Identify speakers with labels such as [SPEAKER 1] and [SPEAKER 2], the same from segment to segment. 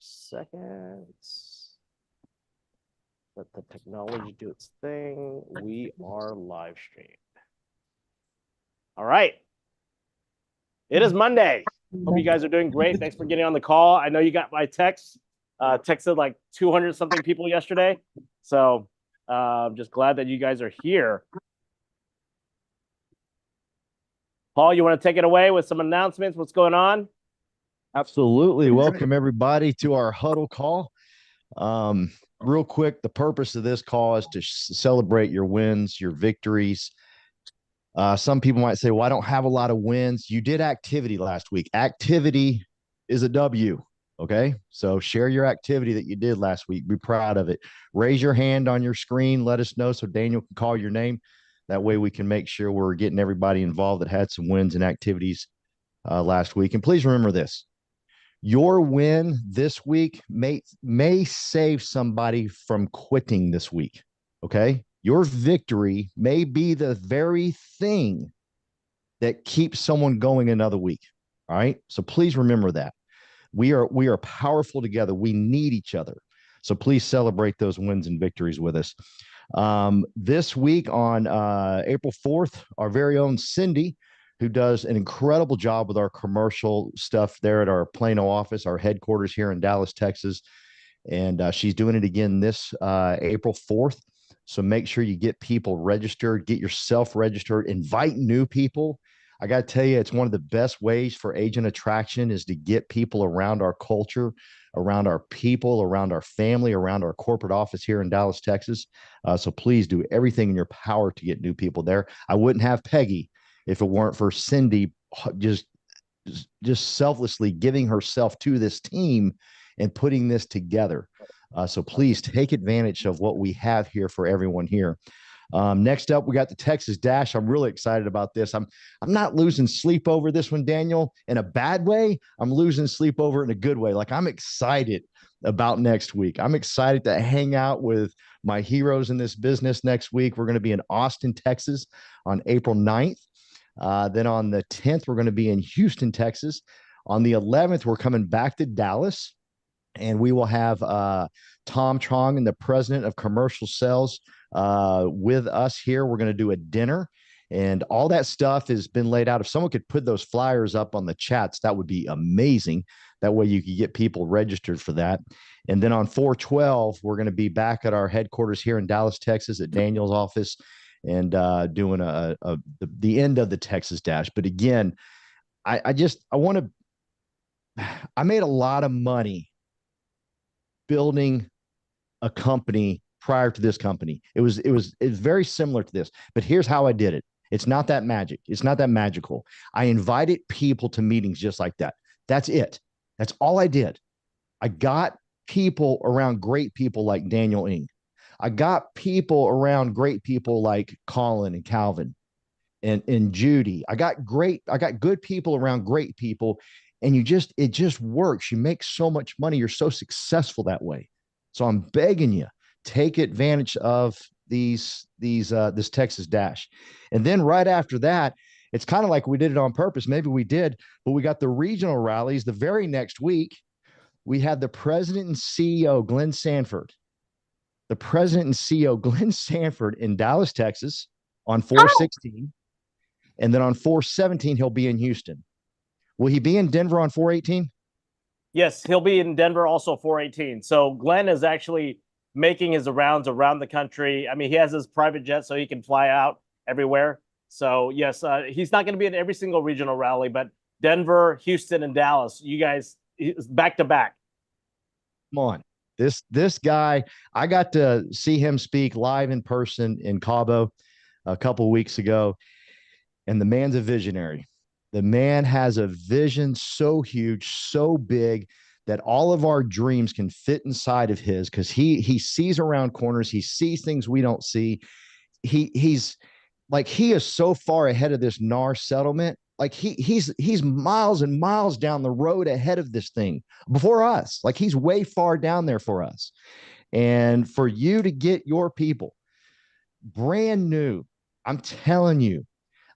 [SPEAKER 1] seconds. Let the technology do its thing. We are live streamed. All right. It is Monday. Hope you guys are doing great. Thanks for getting on the call. I know you got my text. Texted like 200 something people yesterday. So I'm just glad that you guys are here. Paul, you want to take it away with some announcements? What's going on?
[SPEAKER 2] Absolutely. Welcome everybody to our huddle call. Real quick, the purpose of this call is to celebrate your wins, your victories. Some people might say, well, I don't have a lot of wins. You did activity last week. Activity is a W. Okay. So share your activity that you did last week. Be proud of it. Raise your hand on your screen. Let us know so Daniel can call your name. That way we can make sure we're getting everybody involved that had some wins and activities last week. And please remember this. Your win this week may save somebody from quitting this week. Okay. Your victory may be the very thing that keeps someone going another week. All right. So please remember that. We are powerful together. We need each other. So please celebrate those wins and victories with us. This week on April 4th, our very own Cindy, who does an incredible job with our commercial stuff there at our Plano office, our headquarters here in Dallas, Texas. And she's doing it again this April 4th. So make sure you get people registered, get yourself registered, invite new people. I got to tell you, it's one of the best ways for agent attraction is to get people around our culture, around our people, around our family, around our corporate office here in Dallas, Texas. So please do everything in your power to get new people there. I wouldn't have Peggy if it weren't for Cindy just selflessly giving herself to this team and putting this together. So please take advantage of what we have here for everyone here. Next up, we got the Texas Dash. I'm really excited about this. I'm not losing sleep over this one, Daniel, in a bad way. I'm losing sleep over it in a good way. Like I'm excited about next week. I'm excited to hang out with my heroes in this business next week. We're going to be in Austin, Texas on April 9th. Then on the 10th, we're going to be in Houston, Texas. On the 11th, we're coming back to Dallas. And we will have Tom Trong and the president of commercial sales with us here. We're going to do a dinner and all that stuff has been laid out. If someone could put those flyers up on the chats, that would be amazing. That way you could get people registered for that. And then on 4/12, we're going to be back at our headquarters here in Dallas, Texas at Daniel's office and doing the end of the Texas Dash. But again, I made a lot of money building a company prior to this company. It was very similar to this, but here's how I did it. It's not that magic. It's not that magical. I invited people to meetings just like that. That's it. That's all I did. I got people around great people like Daniel Ng. I got people around great people like Colin and Calvin and Judy. I got good people around great people. And it just works. You make so much money. You're so successful that way. So I'm begging you, take advantage of this Texas Dash. And then right after that, it's kind of like we did it on purpose. Maybe we did, but we got the regional rallies the very next week. We had the president and CEO, Glenn Sanford. The president and CEO, Glenn Sanford in Dallas, Texas on 4/16. And then on 4/17, he'll be in Houston. Will he be in Denver on 4/18?
[SPEAKER 1] Yes, he'll be in Denver also 4/18. So Glenn is actually making his rounds around the country. I mean, he has his private jet so he can fly out everywhere. So yes, he's not going to be in every single regional rally, but Denver, Houston, and Dallas, you guys back to back.
[SPEAKER 2] Come on. This guy, I got to see him speak live in person in Cabo a couple of weeks ago, and the man's a visionary. The man has a vision so huge, so big that all of our dreams can fit inside of his because he sees around corners. He sees things we don't see. He's like he is so far ahead of this NAR settlement. Like he's miles and miles down the road ahead of this thing before us. Like he's way far down there for us. And for you to get your people brand new, I'm telling you,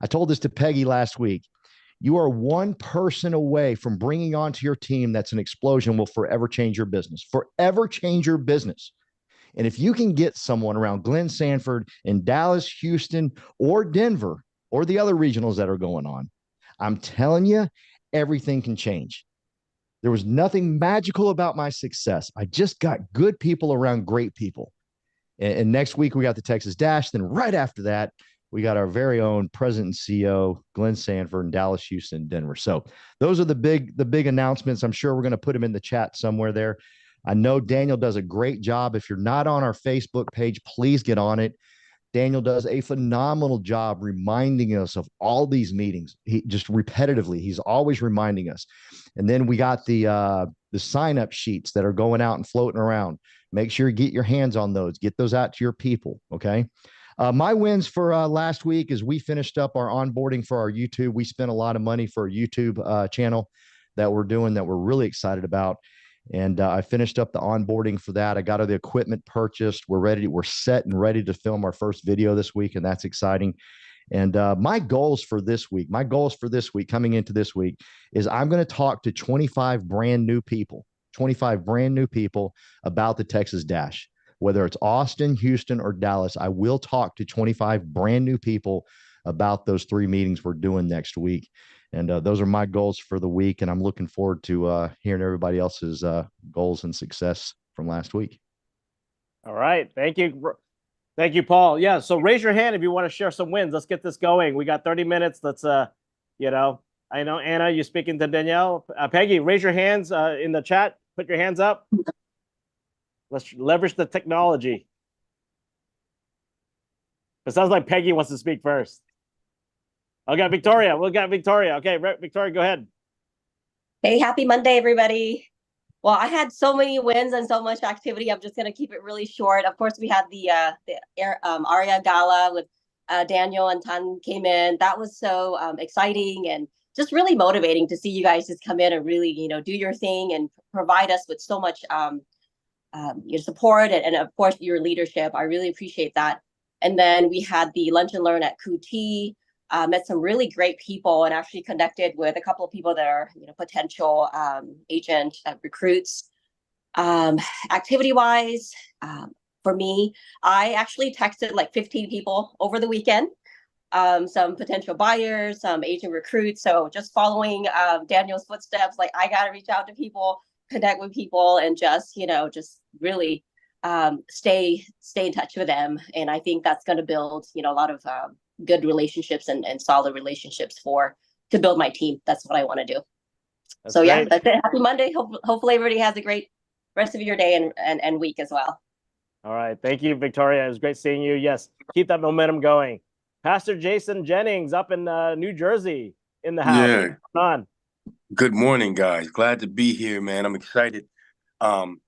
[SPEAKER 2] I told this to Peggy last week. You are one person away from bringing onto your team that's an explosion, will forever change your business, forever change your business. And if you can get someone around Glenn Sanford in Dallas, Houston, or Denver, or the other regionals that are going on, I'm telling you, everything can change. There was nothing magical about my success. I just got good people around great people. And next week we got the Texas Dash. Then right after that, we got our very own president and CEO, Glenn Sanford, in Dallas, Houston, Denver. So those are the big announcements. I'm sure we're going to put them in the chat somewhere there. I know Daniel does a great job. If you're not on our Facebook page, please get on it. Daniel does a phenomenal job reminding us of all these meetings. He just repetitively, he's always reminding us. And then we got the sign up sheets that are going out and floating around. Make sure you get your hands on those. Get those out to your people. Okay. My wins for last week is we finished up our onboarding for our YouTube. We spent a lot of money for a YouTube channel that we're doing that we're really excited about. And I finished up the onboarding for that. I got all the equipment purchased. We're set and ready to film our first video this week, and that's exciting. And my goals for this week, coming into this week, is I'm going to talk to 25 brand new people, about the Texas Dash. Whether it's Austin, Houston, or Dallas, I will talk to 25 brand new people about those 3 meetings we're doing next week. And those are my goals for the week. And I'm looking forward to hearing everybody else's goals and success from last week.
[SPEAKER 1] All right. Thank you. Thank you, Paul. Yeah. So raise your hand if you want to share some wins. Let's get this going. We got 30 minutes. Let's, I know, Anna, you're speaking to Danielle. Peggy, raise your hands in the chat. Put your hands up. Let's leverage the technology. It sounds like Peggy wants to speak first. Okay, Victoria. We'll get Victoria. Okay, Victoria, go ahead.
[SPEAKER 3] Hey, happy Monday, everybody. Well, I had so many wins and so much activity. I'm just going to keep it really short. Of course, we had the Aria Gala with Daniel and Tan came in. That was so exciting and just really motivating to see you guys just come in and really, do your thing and provide us with so much your support and of course, your leadership. I really appreciate that. And then we had the Lunch and Learn at Kuti. Met some really great people and actually connected with a couple of people that are, potential agent recruits. Activity-wise, for me, I actually texted like 15 people over the weekend, some potential buyers, some agent recruits. So just following Daniel's footsteps, like I got to reach out to people, connect with people, and just really stay in touch with them. And I think that's going to build, a lot of good relationships and solid relationships to build my team. That's what I want to do. That's so great. Yeah, that's it. Happy Monday. Hopefully everybody has a great rest of your day and week as well.
[SPEAKER 1] All right. Thank you, Victoria. It was great seeing you. Yes. Keep that momentum going. Pastor Jason Jennings up in New Jersey in the house.
[SPEAKER 4] Yeah.
[SPEAKER 1] What's going on?
[SPEAKER 4] Good morning, guys. Glad to be here, man. I'm excited. So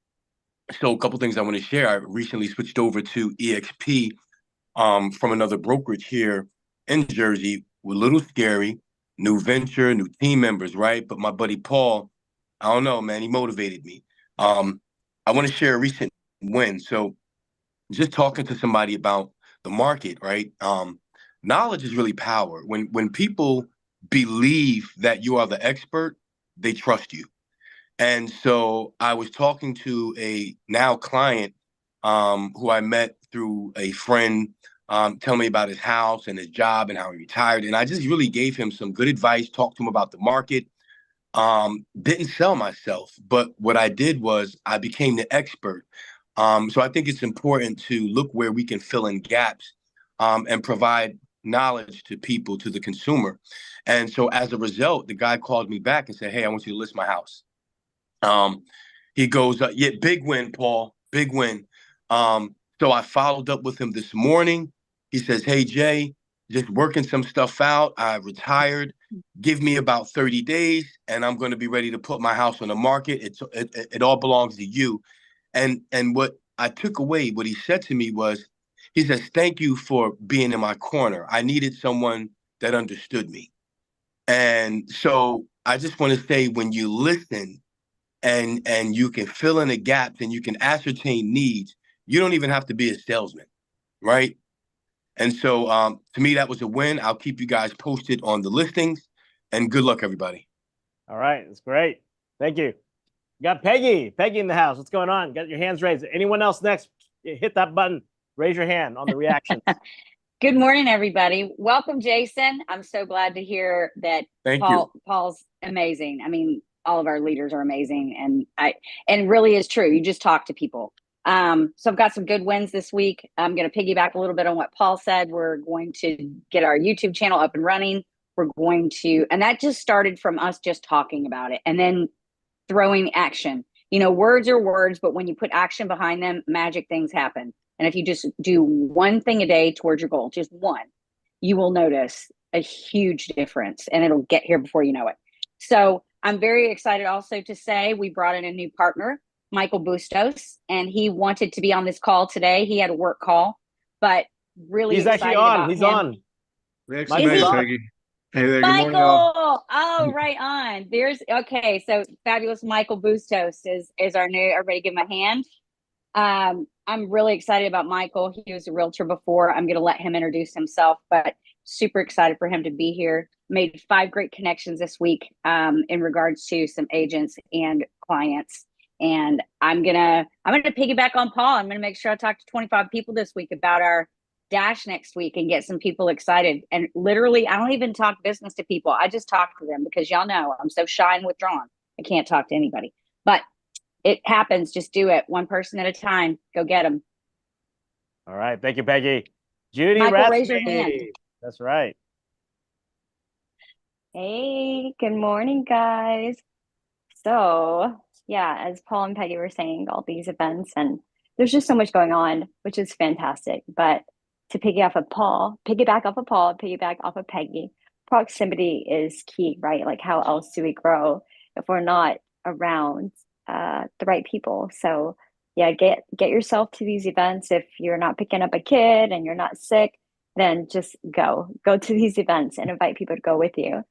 [SPEAKER 4] a couple things I want to share. I recently switched over to EXP from another brokerage here in Jersey. A little scary, new venture, new team members, right? But my buddy Paul, I don't know, man, he motivated me. I want to share a recent win. So just talking to somebody about the market, right? Knowledge is really power. When people believe that you are the expert, they trust you. And so I was talking to a now client who I met through a friend, tell me about his house and his job and how he retired. And I just really gave him some good advice, talked to him about the market. Didn't sell myself, but what I did was I became the expert. So I think it's important to look where we can fill in gaps and provide knowledge to people, to the consumer. And so as a result, the guy called me back and said, "Hey, I want you to list my house." He goes, "Yeah, big win, Paul, big win." So I followed up with him this morning. He says, "Hey, Jay, just working some stuff out. I retired. Give me about 30 days and I'm going to be ready to put my house on the market. It all belongs to you." And what I took away, what he said to me was, he says, "Thank you for being in my corner. I needed someone that understood me." And so I just want to say, when you listen and you can fill in the gaps and you can ascertain needs, you don't even have to be a salesman, right? And so to me, that was a win. I'll keep you guys posted on the listings. And good luck, everybody.
[SPEAKER 1] All right, that's great. Thank you. Got Peggy in the house. What's going on? Got your hands raised. Anyone else next? Hit that button. Raise your hand on the reactions.
[SPEAKER 5] Good morning, everybody. Welcome, Jason. I'm so glad to hear that.
[SPEAKER 4] Thank you.
[SPEAKER 5] Paul's amazing. I mean, all of our leaders are amazing, and really is true. You just talk to people. So I've got some good wins this week. I'm going to piggyback a little bit on what Paul said. We're going to get our YouTube channel up and running. And that just started from us just talking about it and then throwing action. You know, words are words, but when you put action behind them, magic things happen. And if you just do one thing a day towards your goal, just one, you will notice a huge difference and it'll get here before you know it. So I'm very excited also to say we brought in a new partner, Michael Bustos, and he wanted to be on this call today. He had a work call, but really
[SPEAKER 1] He's actually on. He's on.
[SPEAKER 6] Next
[SPEAKER 1] Michael's
[SPEAKER 6] night,
[SPEAKER 1] on.
[SPEAKER 6] Peggy. Hey there, good
[SPEAKER 5] Michael,
[SPEAKER 6] morning, all.
[SPEAKER 5] oh, right on. Okay, so fabulous Michael Bustos is our new, everybody give him a hand. I'm really excited about Michael. He was a realtor before. I'm going to let him introduce himself, but super excited for him to be here. Made 5 great connections this week in regards to some agents and clients. And I'm gonna piggyback on Paul. I'm gonna make sure I talk to 25 people this week about our dash next week and get some people excited. And literally, I don't even talk business to people. I just talk to them because y'all know I'm so shy and withdrawn. I can't talk to anybody. But it happens. Just do it. One person at a time. Go get them.
[SPEAKER 1] All right. Thank you, Peggy. Judy,
[SPEAKER 5] Michael, raise your hand.
[SPEAKER 1] That's right.
[SPEAKER 7] Hey, good morning, guys. So, yeah, as Paul and Peggy were saying, all these events, and there's just so much going on, which is fantastic. But to piggyback off of Peggy, proximity is key, right? Like, how else do we grow if we're not around the right people? So, yeah, get yourself to these events. If you're not picking up a kid and you're not sick, then just go to these events and invite people to go with you.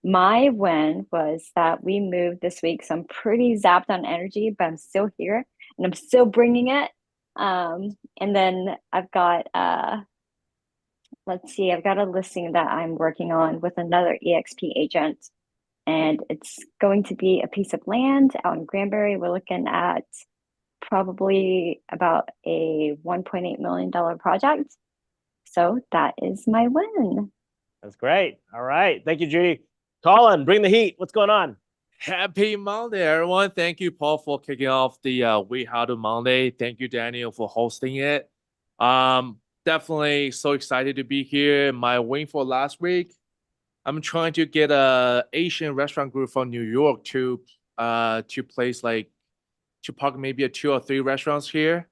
[SPEAKER 7] My win was that we moved this week, so I'm pretty zapped on energy, but I'm still here and I'm still bringing it. And then I've got let's see, I've got a listing that I'm working on with another EXP agent, and it's going to be a piece of land out in Granbury. We're looking at probably about a $1.8 million project. So that is my win.
[SPEAKER 1] That's great. All right. Thank you, Judy. Colin, bring the heat. What's going on?
[SPEAKER 8] Happy Monday, everyone. Thank you, Paul, for kicking off the We How to Monday. Thank you, Daniel, for hosting it. Definitely so excited to be here. My win for last week, I'm trying to get a Asian restaurant group from New York to place to park maybe 2 or 3 restaurants here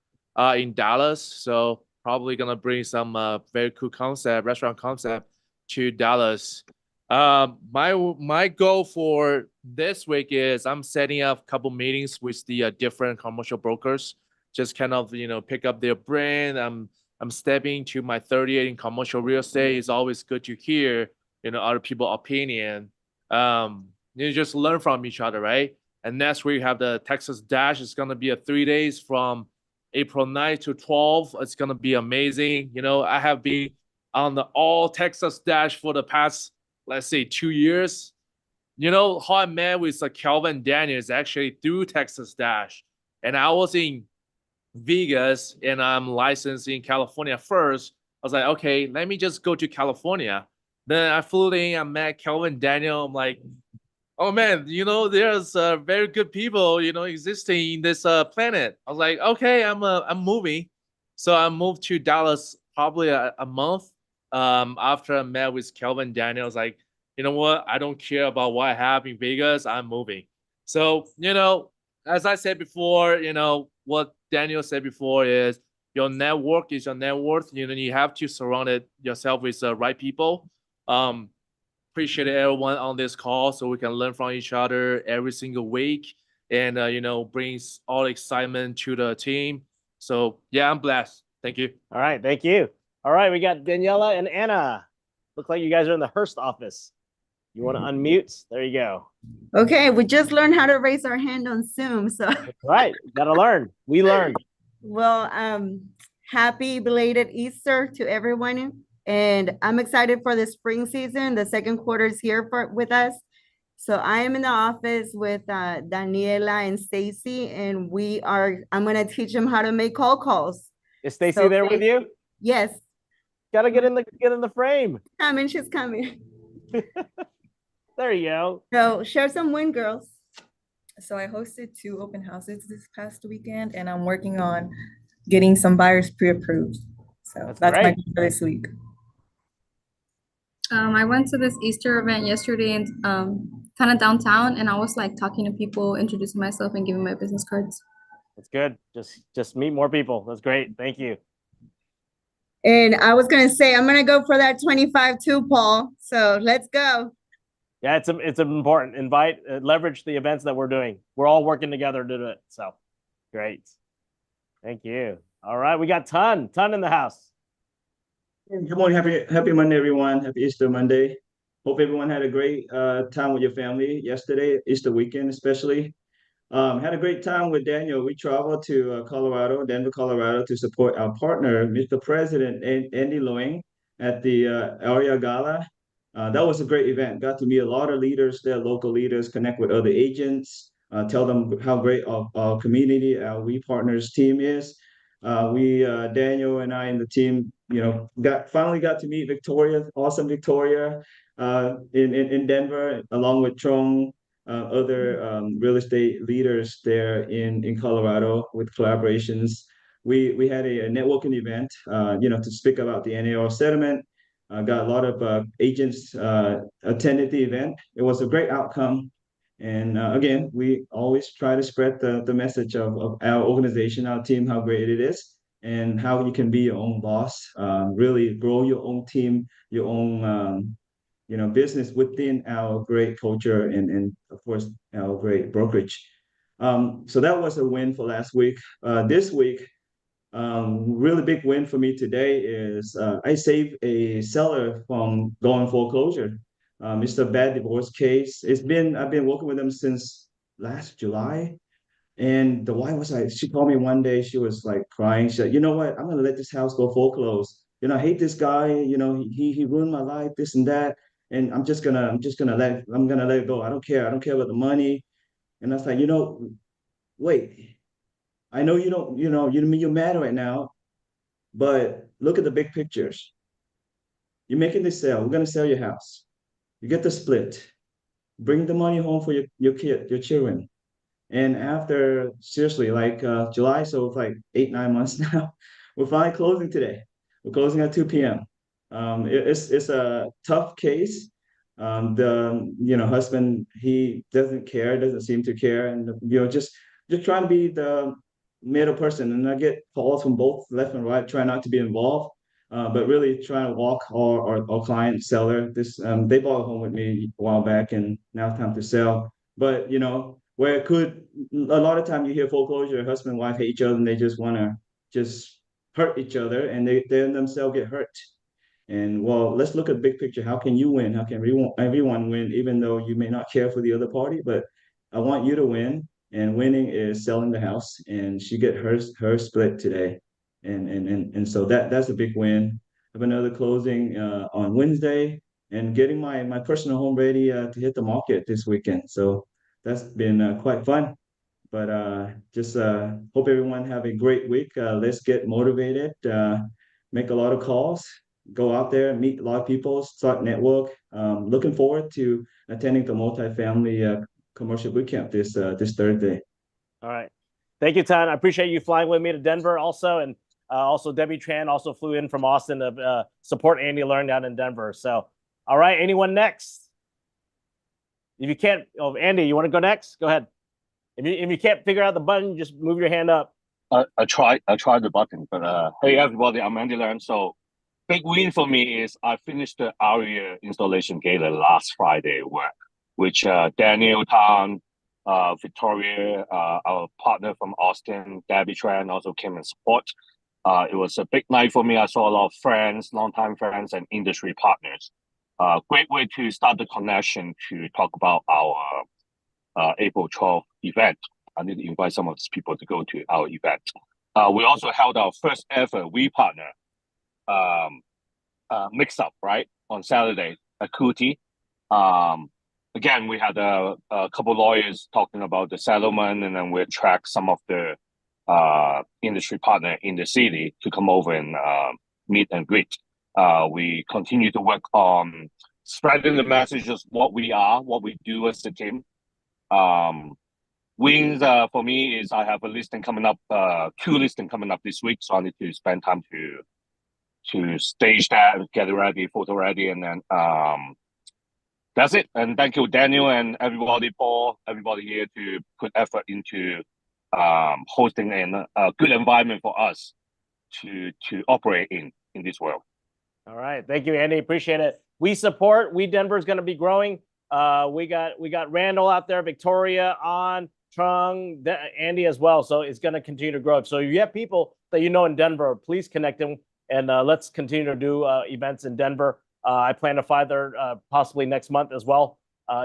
[SPEAKER 8] in Dallas. So probably gonna bring some very cool restaurant concept to Dallas. My goal for this week is I'm setting up a couple meetings with the different commercial brokers, just kind of pick up their brain. I'm stepping to my 38 in commercial real estate. It's always good to hear other people's opinion. You just learn from each other, right? And next week we have the Texas Dash. It's gonna be 3 days from April 9th to 12th. It's gonna be amazing. I have been on the all Texas Dash for the past, let's say, 2 years. How I met with Kelvin Daniels actually through Texas Dash. And I was in Vegas and I'm licensed in California first. I was like, okay, let me just go to California. Then I flew in, I met Kelvin Daniel. I'm like, oh man, there's very good people, existing in this planet. I was like, okay, I'm moving. So I moved to Dallas probably a month after I met with Kelvin Daniels. Like, you know what? I don't care about what I have in Vegas. I'm moving. So, as I said before, what Daniel said before is your network is your net worth. You have to surround yourself with the right people. Appreciate everyone on this call so we can learn from each other every single week and brings all excitement to the team. So yeah, I'm blessed. Thank you.
[SPEAKER 1] All right, thank you. All right, we got Daniela and Anna. Look like you guys are in the Hearst office. You want to unmute? There you go.
[SPEAKER 9] Okay, we just learned how to raise our hand on Zoom. So
[SPEAKER 1] right, gotta learn. We learned.
[SPEAKER 9] Well, happy belated Easter to everyone. And I'm excited for the spring season. The second quarter is here with us. So I am in the office with Daniela and Stacy, and I'm gonna teach them how to make calls.
[SPEAKER 1] Is Stacy there with you?
[SPEAKER 9] Yes.
[SPEAKER 1] Gotta get in the frame.
[SPEAKER 9] She's coming.
[SPEAKER 1] There you go.
[SPEAKER 9] So share some win, girls.
[SPEAKER 10] So I hosted 2 open houses this past weekend, and I'm working on getting some buyers pre-approved. So that's my
[SPEAKER 1] great.
[SPEAKER 10] goal for this week.
[SPEAKER 11] I went to this Easter event yesterday and kind of downtown, and I was like talking to people, introducing myself, and giving my business cards.
[SPEAKER 1] That's good. Just meet more people. That's great. Thank you.
[SPEAKER 9] And I was gonna say I'm gonna go for that 25 too, Paul. So let's go.
[SPEAKER 1] Yeah, it's important. Leverage the events that we're doing. We're all working together to do it. So great. Thank you. All right, we got Ton in the house.
[SPEAKER 6] Good morning, happy Monday, everyone. Happy Easter Monday. Hope everyone had a great time with your family yesterday, Easter weekend especially. Had a great time with Daniel. We traveled to Denver, Colorado, to support our partner, Mr. President Andy Loing, at the Area Gala. That was a great event. Got to meet a lot of leaders there, local leaders, connect with other agents, tell them how great our community, our We Partners team is. Daniel and I and the team, finally got to meet Victoria, awesome Victoria, in Denver, along with Trong, other real estate leaders there in Colorado with collaborations. We had a networking event, to speak about the NAR settlement. Got a lot of agents attended the event. It was a great outcome. And again, we always try to spread the message of our organization, our team, how great it is, and how you can be your own boss, really grow your own team, your own business within our great culture and of course our great brokerage. So that was a win for last week. This week, really big win for me today is I saved a seller from going foreclosure. It's a bad divorce case. I've been working with them since last July. And the wife was like, she called me one day, she was like crying. She said, you know what? I'm gonna let this house go foreclose. I hate this guy, he ruined my life, this and that. And I'm gonna let it go. I don't care. I don't care about the money. And I was like, wait, I know you don't, you're mad right now, but look at the big pictures. You're making this sale. We're gonna sell your house. You get the split. Bring the money home for your children. And after seriously, like July, so it's like 8, 9 months now, we're finally closing today. We're closing at 2 p.m. It's a tough case. The husband, he doesn't care, doesn't seem to care, and just trying to be the middle person. And I get calls from both left and right, try not to be involved, but really trying to walk our client seller. They bought a home with me a while back, and now it's time to sell. But where it could a lot of time you hear foreclosure, husband and wife hate each other, and they just want to just hurt each other, and they themselves get hurt. And well, let's look at the big picture. How can you win? How can everyone win, even though you may not care for the other party? But I want you to win, and winning is selling the house, and she get her split today, and so that's a big win. I have another closing on Wednesday, and getting my personal home ready to hit the market this weekend. So that's been quite fun. But just hope everyone have a great week. Let's get motivated, make a lot of calls, go out there, meet a lot of people, start network. Looking forward to attending the multifamily commercial bootcamp this Thursday.
[SPEAKER 1] All right. Thank you, Tan. I appreciate you flying with me to Denver also. And also Debbie Tran also flew in from Austin to support Andy Learn down in Denver. So, all right, anyone next? If you can't, Andy, you want to go next? Go ahead. If you can't figure out the button, just move your hand up.
[SPEAKER 12] I tried the button, but hey everybody, I'm Andy Learn. So big win for me is I finished the ARIA installation gala last Friday, which Daniel Tan, Victoria, our partner from Austin, Debbie Tran, also came and support. It was a big night for me. I saw a lot of friends, longtime friends, and industry partners. Great way to start the connection to talk about our April 12th event. I need to invite some of these people to go to our event. We also held our first ever We Partner mix up, right? On Saturday at Kuti. Again, we had a couple lawyers talking about the settlement, and then we tracked some of the industry partner in the city to come over and meet and greet. We continue to work on spreading the message of what we are, what we do as a team. Wins for me is I have a listing coming up, 2 listings coming up this week, so I need to spend time to stage that, get it ready, photo ready, and then that's it. And thank you, Daniel, and everybody, Paul, everybody here to put effort into hosting a good environment for us to operate in this world.
[SPEAKER 1] All right, thank you, Andy. Appreciate it. We support. We Denver is going to be growing. We got Randall out there, Victoria, on Trung, Andy as well. So it's going to continue to grow. So if you have people that you know in Denver, please connect them, and let's continue to do events in Denver. I plan to fly there possibly next month as well.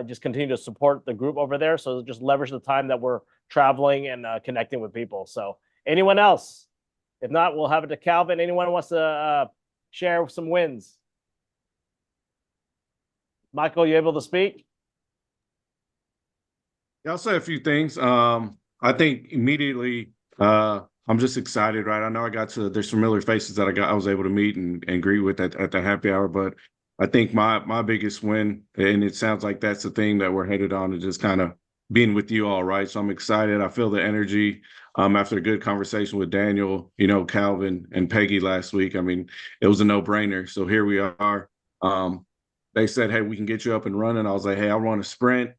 [SPEAKER 1] Just continue to support the group over there. So just leverage the time that we're traveling and connecting with people. So anyone else? If not, we'll have it to Calvin. Anyone wants to share some wins? Michael, you able to speak?
[SPEAKER 13] Yeah, I'll say a few things. I think immediately I'm just excited, right? I know there's familiar faces that I was able to meet and greet with at the happy hour, but I think my biggest win, and it sounds like that's the thing that we're headed on, is just kind of being with you all, right? So I'm excited. I feel the energy after a good conversation with Daniel, Calvin and Peggy last week. I mean, it was a no-brainer. So here we are. They said, hey, we can get you up and running. I was like, hey, I want to sprint.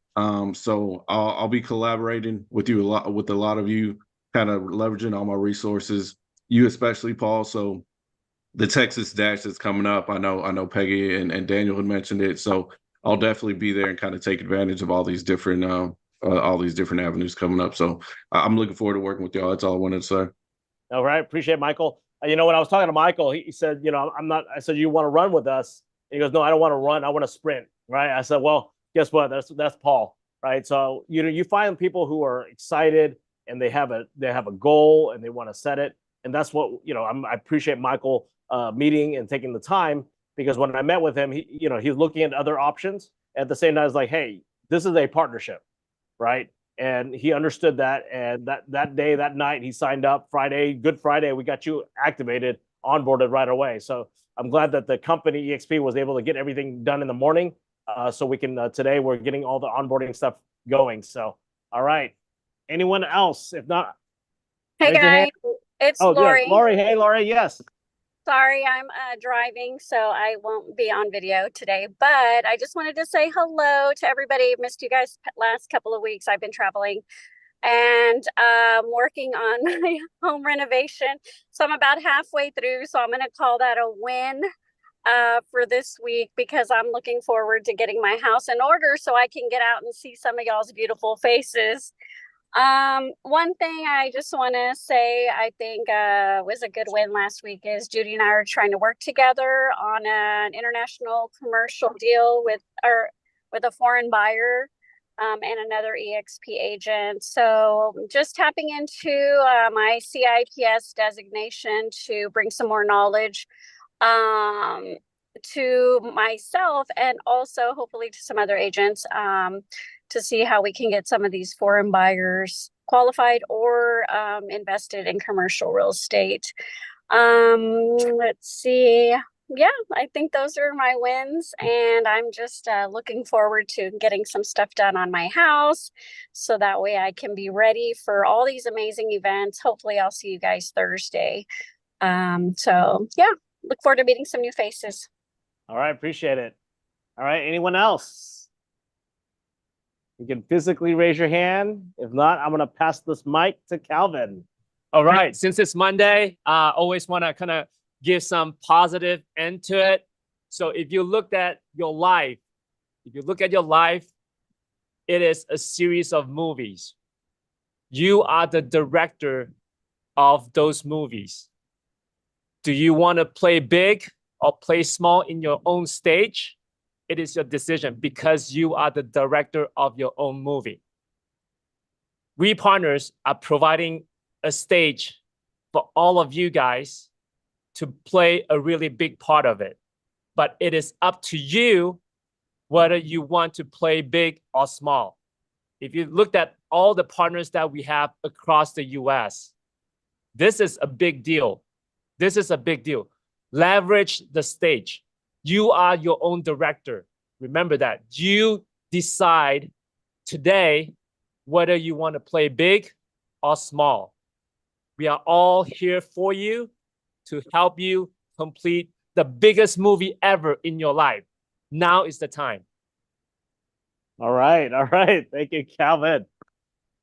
[SPEAKER 13] So I'll be collaborating with you with a lot of you, kind of leveraging all my resources, you especially, Paul. So the Texas Dash that's coming up, I know Peggy and Daniel had mentioned it. So I'll definitely be there and kind of take advantage of all these different avenues coming up. So I'm looking forward to working with y'all. That's all I wanted to say.
[SPEAKER 1] All right, appreciate Michael. When I was talking to Michael, he said, I'm not. I said, you want to run with us? And he goes, no, I don't want to run. I want to sprint. Right? I said, well, guess what? That's Paul. Right? So you find people who are excited and they have a goal and they want to set it, and that's what I appreciate Michael meeting and taking the time, because when I met with him, he's looking at other options. At the same time, I was like, hey, this is a partnership, right? And he understood that. And that day, that night, he signed up. Good Friday, we got you activated, onboarded right away. So I'm glad that the company EXP was able to get everything done in the morning. So we can today we're getting all the onboarding stuff going. So all right, anyone else? If not,
[SPEAKER 14] hey guys, it's Lori.
[SPEAKER 1] Yeah. Lori, hey Lori, yes.
[SPEAKER 14] Sorry, I'm driving, so I won't be on video today, but I just wanted to say hello to everybody. Missed you guys last couple of weeks. I've been traveling and working on my home renovation. So I'm about halfway through, so I'm going to call that a win for this week, because I'm looking forward to getting my house in order so I can get out and see some of y'all's beautiful faces. One thing I just want to say, I think was a good win last week, is Judy and I are trying to work together on an international commercial deal with a foreign buyer and another EXP agent. So just tapping into my CIPS designation to bring some more knowledge to myself, and also hopefully to some other agents, to see how we can get some of these foreign buyers qualified or invested in commercial real estate. Let's see. Yeah, I think those are my wins, and I'm just looking forward to getting some stuff done on my house, so that way I can be ready for all these amazing events. Hopefully I'll see you guys Thursday. So yeah, look forward to meeting some new faces.
[SPEAKER 1] All right, appreciate it. All right, anyone else? You can physically raise your hand. If not, I'm going to pass this mic to Calvin.
[SPEAKER 8] All right, since it's Monday, I always want to kind of give some positive end to it. So if you look at your life, it is a series of movies. You are the director of those movies. Do you want to play big or play small in your own stage? It is your decision, because you are the director of your own movie. We partners are providing a stage for all of you guys to play a really big part of it. but it is up to you whether you want to play big or small. If you looked at all the partners that we have across the US, this is a big deal. This is a big deal. Leverage the stage. You are your own director. Remember that. You decide today whether you want to play big or small. We are all here for you to help you complete the biggest movie ever in your life. Now is the time.
[SPEAKER 1] All right. Thank you, Calvin.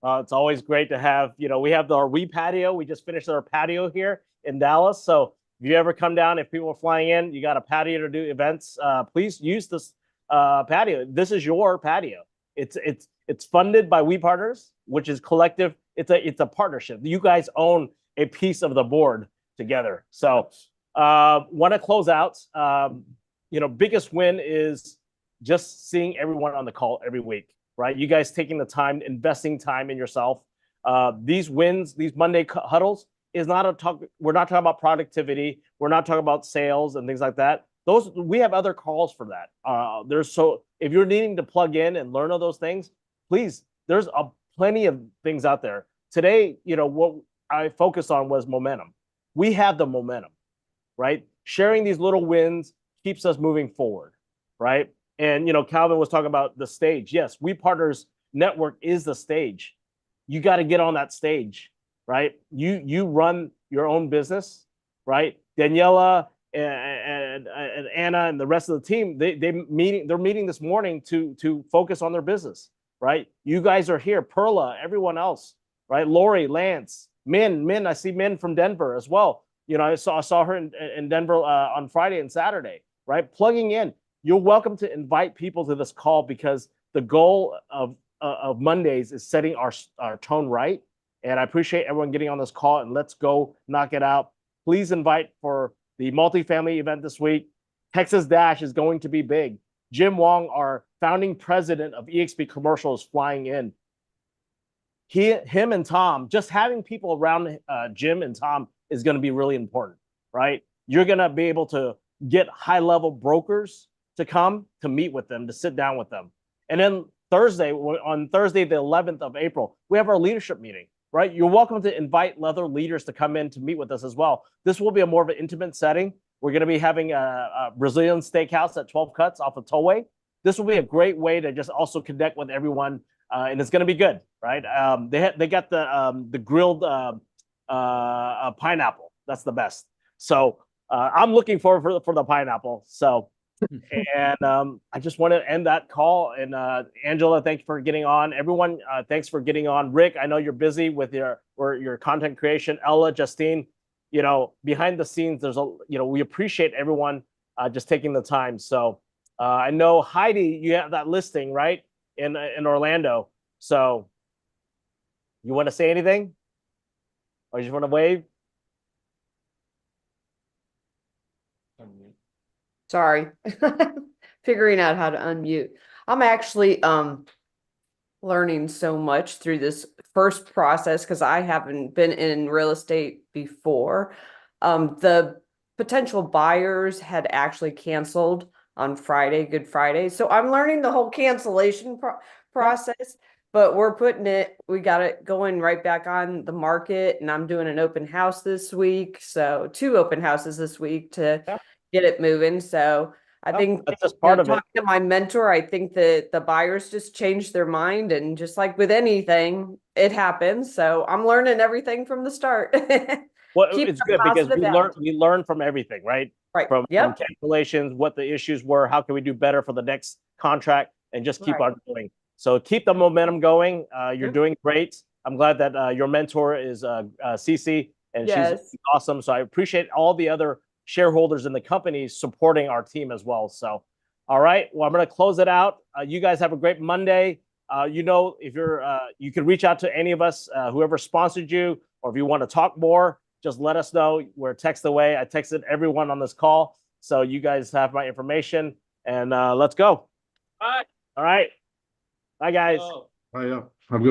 [SPEAKER 1] It's always great to have, we have our We patio. We just finished our patio here in Dallas. So if you ever come down, if people are flying in, you got a patio to do events, please use this patio. This is your patio. It's funded by We Partners, which is collective. It's a partnership. You guys own a piece of the board together. So want to close out. Biggest win is just seeing everyone on the call every week, right? You guys taking the time, investing time in yourself. These wins, these Monday huddles is not a talk. We're not talking about productivity. We're not talking about sales and things like that. We have other calls for that. If you're needing to plug in and learn all those things, please, there's plenty of things out there. Today, what I focused on was momentum. We have the momentum, right? Sharing these little wins keeps us moving forward, right? And, Calvin was talking about the stage. Yes, We Partners Network is the stage. You got to get on that stage, right? You run your own business, right? Daniela and Anna and the rest of the team, they're meeting this morning to focus on their business, right? You guys are here, Perla, everyone else, right? Lori, Lance, Min, I see Min from Denver as well. I saw her in Denver on Friday and Saturday, right? Plugging in. You're welcome to invite people to this call because the goal of Mondays is setting our tone right. And I appreciate everyone getting on this call, and let's go knock it out. Please invite for the multifamily event this week. Texas Dash is going to be big. Jim Wong, our founding president of eXp Commercial, is flying in. Him and Tom, just having people around Jim and Tom is going to be really important, right? You're going to be able to get high-level brokers to come to meet with them, to sit down with them. And then on Thursday, the 11th of April, we have our leadership meeting, right? You're welcome to invite other leaders to come in to meet with us as well. This will be a more of an intimate setting. We're going to be having a Brazilian steakhouse at 12 Cuts off of Tollway. This will be a great way to just also connect with everyone, and it's going to be good, right? They got the grilled pineapple. That's the best. So I'm looking forward for the pineapple. So. And I just want to end that call. And Angela, thank you for getting on. Everyone, thanks for getting on. Rick, I know you're busy with your content creation. Ella, Justine, behind the scenes, we appreciate everyone just taking the time. So I know Heidi, you have that listing right in Orlando. So you want to say anything, or you just want to wave?
[SPEAKER 15] Sorry, figuring out how to unmute. I'm actually learning so much through this first process because I haven't been in real estate before. The potential buyers had actually canceled on Friday, Good Friday. So I'm learning the whole cancellation process, but we got it going right back on the market, and I'm doing an open house this week. So 2 open houses this week to get it moving. So I think
[SPEAKER 1] that's just part of it.
[SPEAKER 15] Talking to my mentor, I think that the buyers just changed their mind, and just like with anything, it happens. So I'm learning everything from the start.
[SPEAKER 1] Well, it's good because we learn from everything, right?
[SPEAKER 15] Right.
[SPEAKER 1] From cancellations, what the issues were, how can we do better for the next contract, and just keep on going. So keep the momentum going. You're doing great. I'm glad that your mentor is Cece, and she's awesome. So I appreciate all the other shareholders in the company supporting our team as well. So, all right. Well, I'm going to close it out. You guys have a great Monday. If you can reach out to any of us, whoever sponsored you, or if you want to talk more, just let us know. We're a text away. I texted everyone on this call. So you guys have my information, and let's go.
[SPEAKER 8] Bye.
[SPEAKER 1] All right. Bye, guys.
[SPEAKER 13] Have a good one.